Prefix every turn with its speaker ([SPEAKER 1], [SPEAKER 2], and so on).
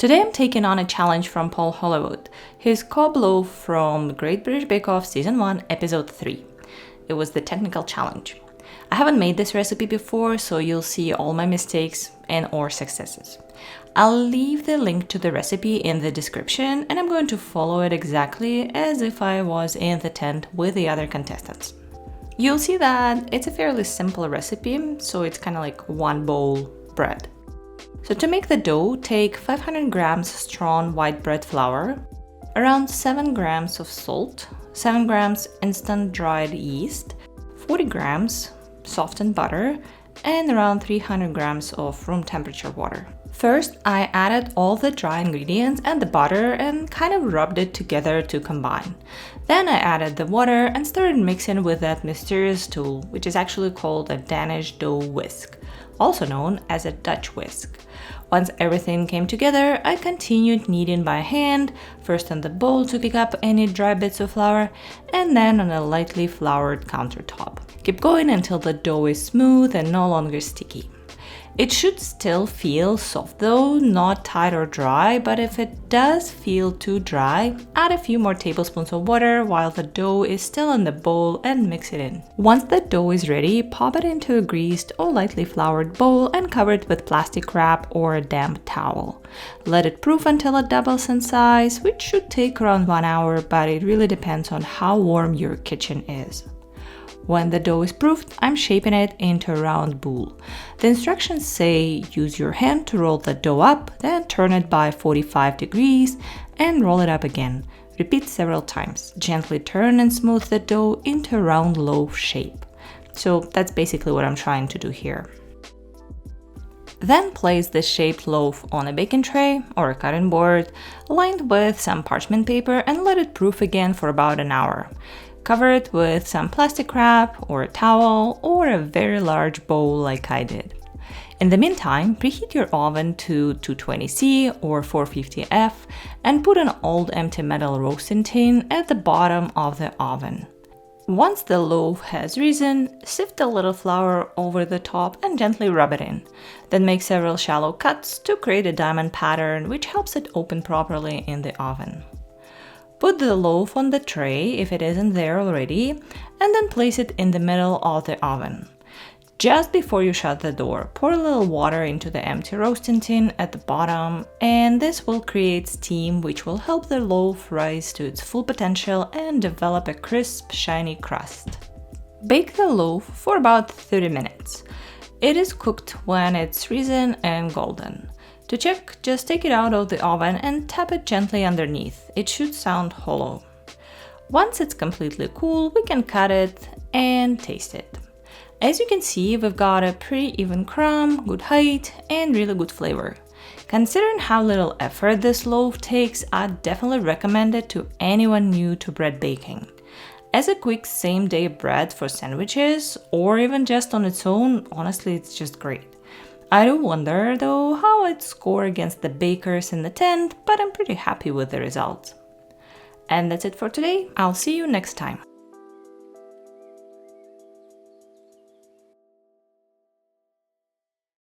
[SPEAKER 1] Today I'm taking on a challenge from Paul Hollywood, his Cob Loaf from Great British Bake Off Season 1, Episode 3. It was the technical challenge. I haven't made this recipe before, so you'll see all my mistakes and or successes. I'll leave the link to the recipe in the description, and I'm going to follow it exactly as if I was in the tent with the other contestants. You'll see that it's a fairly simple recipe, so it's kind of like one bowl bread. So to make the dough, take 500 grams strong white bread flour, around 7 grams of salt, 7 grams instant dried yeast, 40 grams softened butter, and around 300 grams of room temperature water. First, I added all the dry ingredients and the butter and kind of rubbed it together to combine. Then I added the water and started mixing with that mysterious tool, which is actually called a Danish dough whisk, also known as a Dutch whisk. Once everything came together, I continued kneading by hand, first on the bowl to kick up any dry bits of flour, and then on a lightly floured countertop. Keep going until the dough is smooth and no longer sticky. It should still feel soft though, not tight or dry, but if it does feel too dry, add a few more tablespoons of water while the dough is still in the bowl and mix it in. Once the dough is ready, pop it into a greased or lightly floured bowl and cover it with plastic wrap or a damp towel. Let it proof until it doubles in size, which should take around 1 hour, but it really depends on how warm your kitchen is. When the dough is proofed, I'm shaping it into a round boule. The instructions say use your hand to roll the dough up, then turn it by 45 degrees and roll it up again. Repeat several times. Gently turn and smooth the dough into a round loaf shape. So that's basically what I'm trying to do here. Then place the shaped loaf on a baking tray or a cutting board, lined with some parchment paper, and let it proof again for about an hour. Cover it with some plastic wrap or a towel or a very large bowl like I did. In the meantime, preheat your oven to 220C or 450F and put an old empty metal roasting tin at the bottom of the oven. Once the loaf has risen, sift a little flour over the top and gently rub it in. Then make several shallow cuts to create a diamond pattern, which helps it open properly in the oven. Put the loaf on the tray if it isn't there already, and then place it in the middle of the oven. Just before you shut the door, pour a little water into the empty roasting tin at the bottom, and this will create steam which will help the loaf rise to its full potential and develop a crisp, shiny crust. Bake the loaf for about 30 minutes. It is cooked when it's risen and golden. To check, just take it out of the oven and tap it gently underneath. It should sound hollow. Once it's completely cool, we can cut it and taste it. As you can see, we've got a pretty even crumb, good height, and really good flavor. Considering how little effort this loaf takes, I'd definitely recommend it to anyone new to bread baking. As a quick same-day bread for sandwiches, or even just on its own, honestly, it's just great. I do wonder, though, how I'd score against the bakers in the tent, but I'm pretty happy with the results. And that's it for today. I'll see you next time.